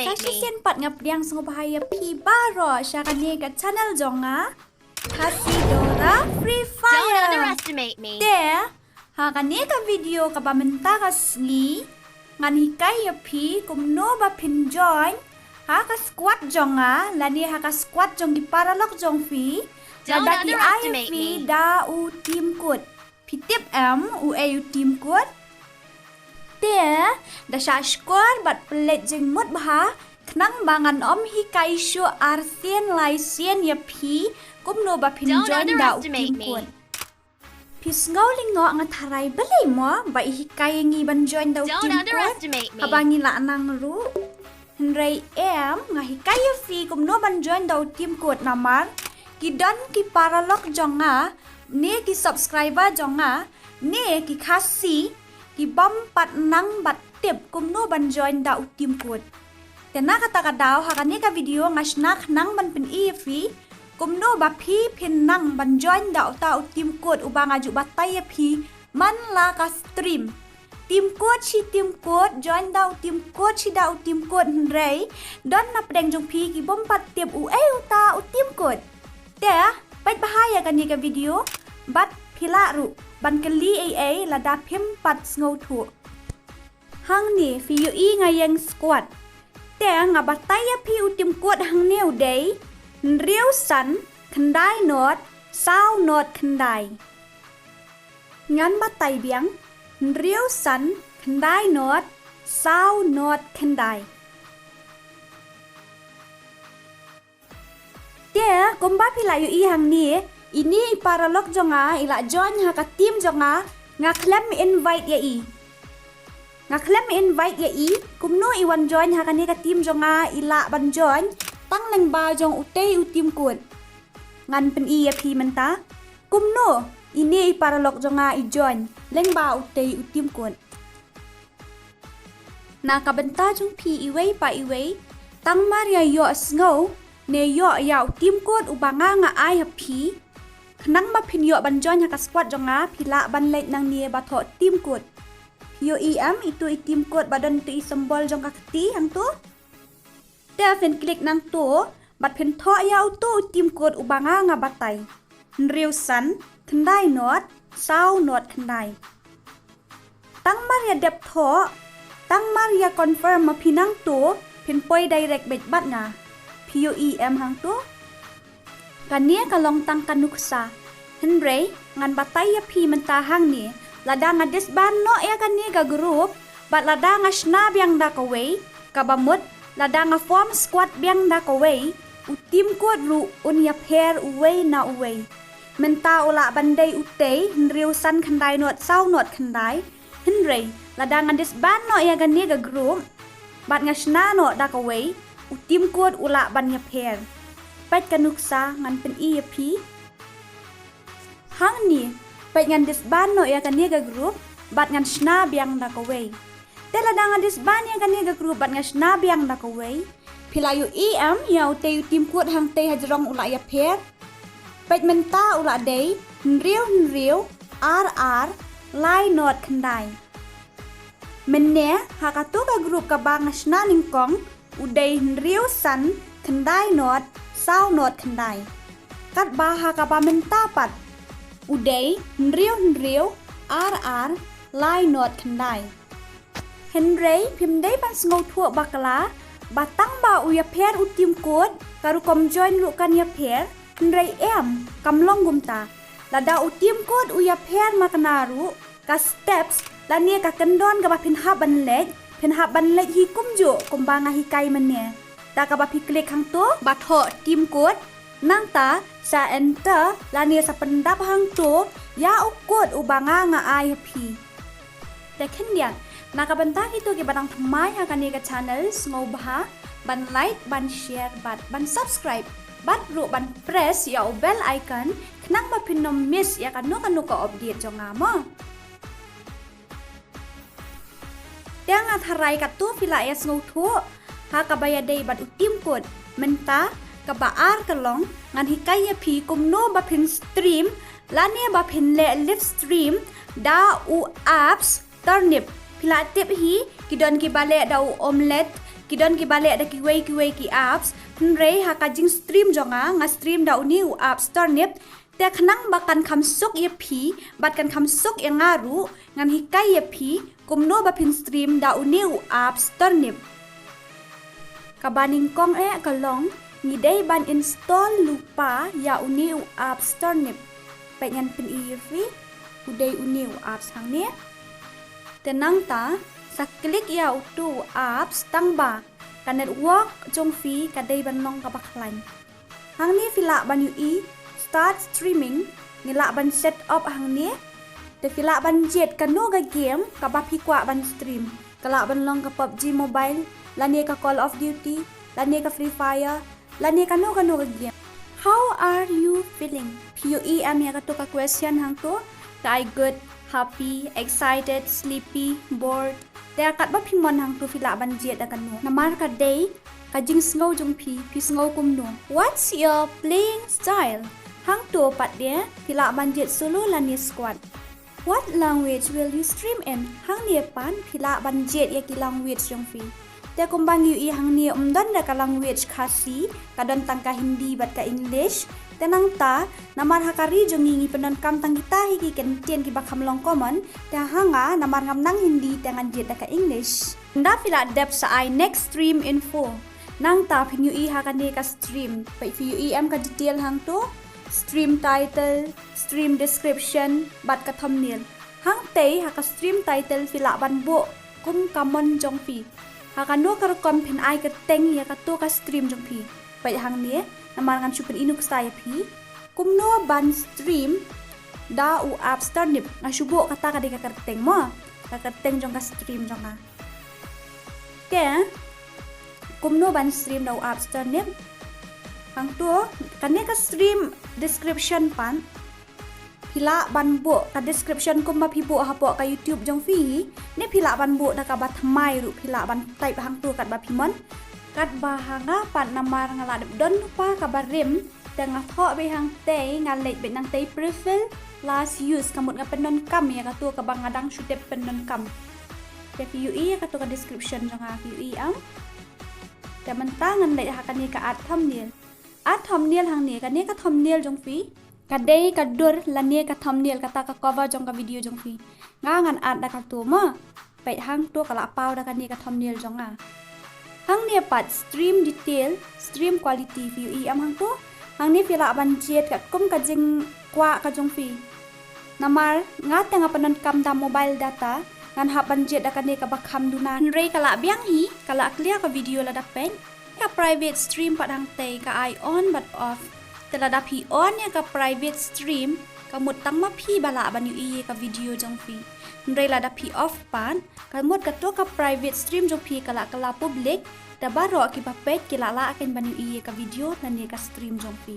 Sasien pat ngapriang sung bahaya pi baro syakane kat channel jonga. Khasi Dora Free Fire. Don't underestimate me. There, hakane ka video ka bamenta ka sngi. Ngan hikai ya pi kumno ba pin join. Haka squat jonga, lani haka squat jong di paralok jong fi. Don't Ladaki underestimate fi me. da u tim kut. Pitip u u tim kut. There, da shashkor bat pelet jeng mut bah. Knang bangan om hikai shu arsien lai sien ya pi kumno ba pin Don't join da u underestimate tim me. kut. Pis ngau lingo nga tharai beli mo ba hikai ngi ban join da u Don't tim kut. underestimate me. Abangi la nang ru. Henry nga hikai ya fi kumno ban join da u tim kut namar. Kidan ki paralok jonga, ne ki subscriber jonga, ne ki khasi, ki bam pat nang bat tip kumno ban join da utim kut. Tena kata kadaw hakane ka video ngasnak nang ban pin fi, kumno ba phi pin nang ban join da utim kut ubang aju batay phi man la ka stream. Tim kut si tim kut join da utim kut si da utim kut Henry, don na pedeng jong phi ki bam pat tip uta utim kut. There, baik bahaya kan ni ke video. Bat pila ru, Bankerlin lada pim pat ngau tu. Hang ni fi yu ngayang squat. There nga bataya pi utim kuat hang ni udai. Nriu san, kendai not, sao not kendai. Ngan batay biang, nriu san, kendai not, sao not kendai. Dia, kumba pila yu hang ni, ini paralok jonga, ila join haka tim jonga, nga klem invite ya i. Nga klem invite ya i, kumno iwan join haka ni ka tim jonga, ila ban join, tang nang ba jong utay utim kut. Ngan pen i ya pi menta, kumno, ini paralok jonga i join, leng ba utay utim kut. Nakabenta jong pi iway pa iway, tang Maria yo asngaw, ne yo yau tim kut ubanga nga ai hapi knang ma phin yo ban join haka squat jonga phila ban leit nang nie ba tho tim kut yo itu tim kut badan tu symbol jong ka kti hang tu te fen klik nang tu bat phin tho yau tu tim kut ubanga nga batai nriu san khandai not sao not khandai tang maria dep tho tang maria confirm ma phinang tu phin poi direct bet bat nga POEM hang tu kania kalong tang kanuksa Henry ngan bataya pi menta hang ni lada nga disban no ya kani ga group bat lada nga snab yang da kaway kabamut lada nga form squad biang da kaway utim kod ru unya pair uway na uway menta ula bandai utay Henry usan khandai not sao not khandai Henry lada nga disban no ya kani ga group bat nga sna no da kaway utim kod ula ban ya pair. Pait kanuksa ngan pen iya pi. Hang ni, pait ngan disban no ya kaniga group, bat ngan sna biang da kaway. Tela da ngan disban ya kaniga group bat ngan sna biang da kaway. Pilayu ya utay utim kod hang tay hajrong ula ya pair. Pait menta ula day, nriu, RR, lai not kandai. Menne hakatu ka group ka bang sna ningkong, uday nriu san, kendai not, sao not kendai. Kat baha ka ba mentapat. Uday nriu, RR, lai not kendai. Henry pimday pan sngau thuak bakala, batang ba uya pair utim kod, karu kom join lukan ya pair, Henry kamlong gumta. Lada utim kod uya pair makanaru, ka steps, lania ka kendon ka ba pinhaban leg, pinhaban leg hi kumjo kumbanga hikai mene. Ta ka ba klik hang tu batho tim kod nang ta sa enter lani sa pendap hang tu ya ukod ubanga nga ai pi. Tekin dia nakabantang itu ke barang thamai ha kani ka channel ngau baha ban like ban share ban subscribe bat ru ban press ya bell icon knang ma pinom miss ya kanu ka update jonga mo. Tiang atharai katu pila es ngau thu ha kabaya day bat utim kod menta kabaar kalong ngan hikaya pi kumno ba pin stream lani ba pin le live stream da u apps turnip pila tip hi kidon ki bale da u omelette Kidon ki balik ada ki way ki apps penrei ha kajing stream jonga nga stream da uni u apps turnip te khnang bakan khamsuk ye phi batkan khamsuk ye ngaru ngan hikai ye phi kumno ba phin stream da uni u apps turnip kabaning kong kalong ni dei ban install lupa ya uni u apps turnip pai ngan pin ifi udai uni u apps hang ni tenang ta sa klik ya utu apps tangba ka network jong fi ka dei ban nong ka baklan hang ni fila ban ui start streaming ngila ban set up hang ni te fila ban jet kanu ga game ka ba phi kwa ban stream kala ban long ka PUBG mobile lani ka Call of Duty lani ka Free Fire lani kanu ga game. How are you feeling? PUE am ya ka to ka question hang to I good, happy, excited, sleepy, bored. Te kat ba phimon hang tu fila ban jet akan no. Namar ka day ka jing snow jong phi snow kumno. What's your playing style? Hang tu pat dia fila ban jet solo lani squad. What language will you stream in? Hang ni pan fila ban jet ya ki language jong phi. Te kumbang ui hang ni umdon da ka language Khasi, kadon tang ka Hindi bat ka English. Tenang ta namar hakari jongi penon kam tang kita hiki ken tien ki bakam long common te hanga namar ngam nang Hindi tangan jet ka English nda fila dep sa I next stream info nang ta phinyu i hakani ka stream pai phi ui am ka detail hang to stream title stream description bat ka thumbnail hang te ha ka stream title fila ban bo kum common jong phi hakano ka kom phin ai ka teng ya ka to ka stream jong phi pai hang ni namar ngan chupen inuk saya phi kumno ban stream da u apps turnip nga shubo kata ka de ka kerteng mo ka kerteng jong ka stream jong ka ke kumno ban stream da u apps turnip hang tu kane ka stream description pan pila ban bo ka description kum ma phi bo ha po ka YouTube jong phi ne pila ban bo da ka ba thamai ru pila ban type hang tu kat ba phimon kat bahanga pat namar ngaladep don pa kabarim tengah thok be hang te ngalek be nang te prefill last use kamut nga penon kam ya katu ka bang ngadang shutep penon kam te PUE katu ka description janga PUE am te mentangan lek hakani ka art thumbnail hang ni ka ne ka thumbnail jong fi ka dei ka dur lani ka thumbnail kata ka cover jong ka video jong fi nga ngan art da ka tu ma pe hang tu ka la pau da ka ni ka thumbnail jonga hang ni pat stream detail stream quality PUE am hang tu hang ni fila ban jet kat kum ka jing kwa ka jong fi namar nga tanga panon kam da mobile data ngan ha ban jet da ka ni ka bakham dunan rei kala biang hi kala clear ka video la dak pen ka private stream pat hang te ka I on but off tela da phi on ya ka private stream ka mut tang ma phi bala ban ui ka video jong fi rei la da phi off pan ka mut ka to ka private stream jong phi kala public da baro ki ba page ki la akan ban ui ka video na ni ka stream jong fi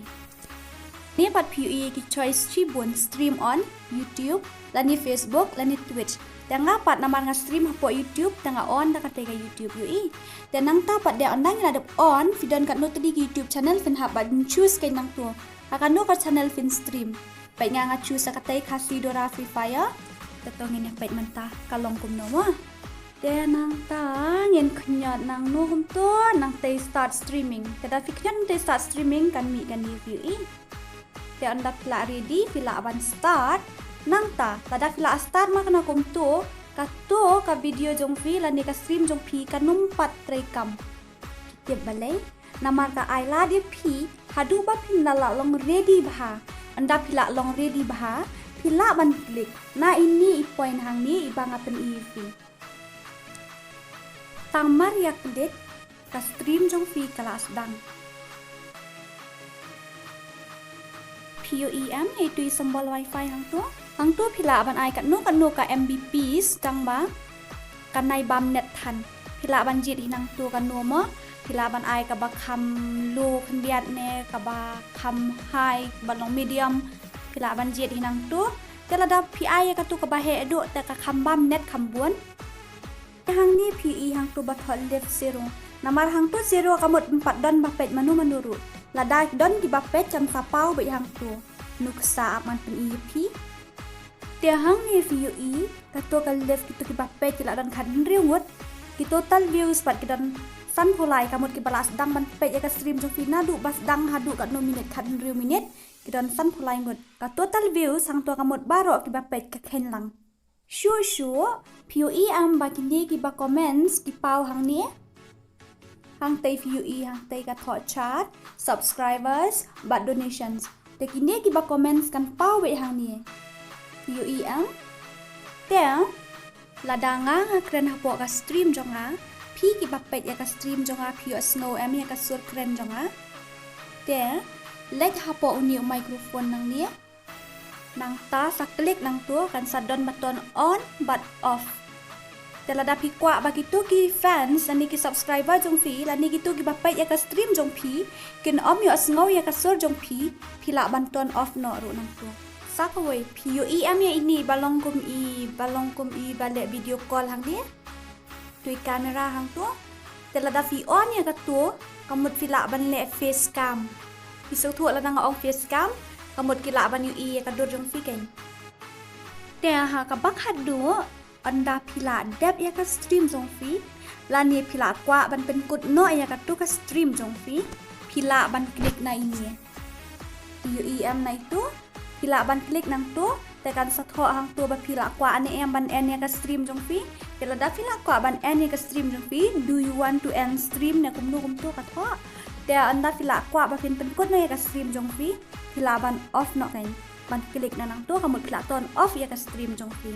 ni pat PUE ki choice chi bon stream on YouTube lani Facebook lani Twitch tanga pat namar nga stream hapo YouTube tanga on da ka te ka YouTube UI dan nang ta pat de on nang na dep on vidon kat no tadi YouTube channel fin ha ba choose kay nang to akan no ka channel fin stream pai nga choose ka te Khasi Dora Free Fire tatongin ya pait manta kalong kumno mo de nang ta ngin khnyat nang no hum to nang te start streaming kada fikyan te start streaming kan mi kan PUE te anda pila ready pila ban start nang ta tada pila start ma kana kum to ka video jong fi lani ka stream jong phi ka numpat trekam te balai namar ka ai la de phi hadu ba phin la long ready bha anda pila long ready bha pila ban klik na ini point hang ni ibang apen fi tamar yak klik ka stream jong fi kelas dang PUEM itu sembol wifi hang tu pila ban ai kat no ka Mbps tang ba kan nai bam net than pila ban jit hinang tu kan no mo pila ban ai ka ba kham low khndiat ne ka ba kham high ba long medium pila ban jit hinang tu tela da PI ka tu ka ba he do ta ka kham bam net kham buon hang ni PE hang tu ba thol left zero namar hang tu zero kamut 4 don ba pet manuru ladai don di bapet jam sapau be hang tu nuksa aman pen EP dia hang ni PUE kato ka left kita ki bapet kila dan kan riwut ki total views pat kidan san pulai kamut ki balas dang ban pet ya ka stream jong fi na du bas dang hadu kat no minute kat riu minute kidon san pulai ngot ka total view sang to kamut baro ki ba pet ka khen lang sure POE am ba kini ki ba comments ki pau hang ni hang tay POE hang tay ka thought chat subscribers but donations te kini ki ba comments kan pau we hang ni POE am te ladanga kren hapo ka stream jonga pi ki ba pet ya ka stream jonga pio snow am ya ka sur kren jonga te let hapo uni microphone nang ni nang ta sa klik nang tu kan sadon button on but off telada pi kwa bagi tu ki fans ani ki subscriber jong fi lani ki tu ki bapai ya ka stream jong pi kin om yo snow ya ka sur jong pi pila button off no ru nang tu sakawai POE am ya ini balongkum i balik video call hang ni tui kamera hang tu telada fi on ya ka tu kamut pila ban le face cam pisau tu la nang on face cam kamut kila ban yu i ka dur jong fi ken te ha ka bak hadu anda pila dep ya ka stream jong fi lani pila kwa ban pen kut no ya ka tu ka stream jong fi pila ban klik na ini yu i am na itu pila ban klik nang tu tekan satho hang tu ba pila kwa ane em ban en ya ka stream jong fi pila da pila kwa ban en ya ka stream jong fi do you want to end stream na kumnu kum tu ka tho te anda pila kwa ba pen kut no ya ka stream jong fi pila ban off no kan ban klik na nang tu kamut pila ton off ya ka stream jong fi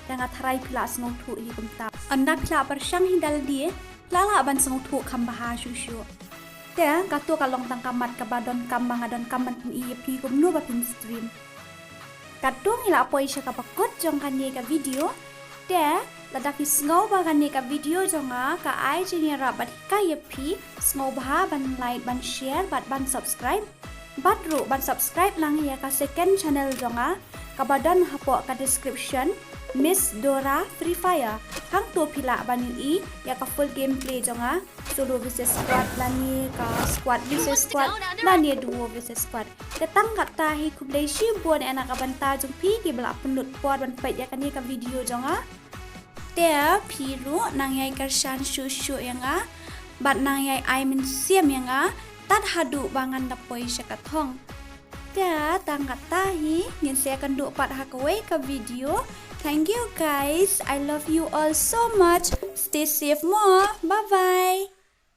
tanga tharai pila sngo thu hi kum ta anda pila par shang hindal die lala ban sngo thu kham baha shu te ka tu ka long tang kamat ka badon kam mangadon kaman i pi kum nu ba pin stream katung ila poi sha ka pakot jong kan ni ka video te lada fi sngo ba kan ni ka video jonga ka ai jini ra bat ka ye pi sngo ba ban like ban share ban subscribe bat ru ban subscribe lang ya ka second channel jonga ka badan hapo ka description Miss Dora Free Fire hang tu pila ban i ya ka full gameplay jonga solo versus squad lani ka squad versus squad lani duo versus squad ketang kata hi kublai shi buan ana ka banta jong pi ki bla penut pod ban pet ya kan ni ka video jonga te piru nang yai karshan shu yanga bat nang yai ai min siam yanga tat hadu bangan dapoi syakathong te tang kata hi ngin se kan du pat hakawai ka video. Thank you guys. I love you all so much. Stay safe more. Bye bye.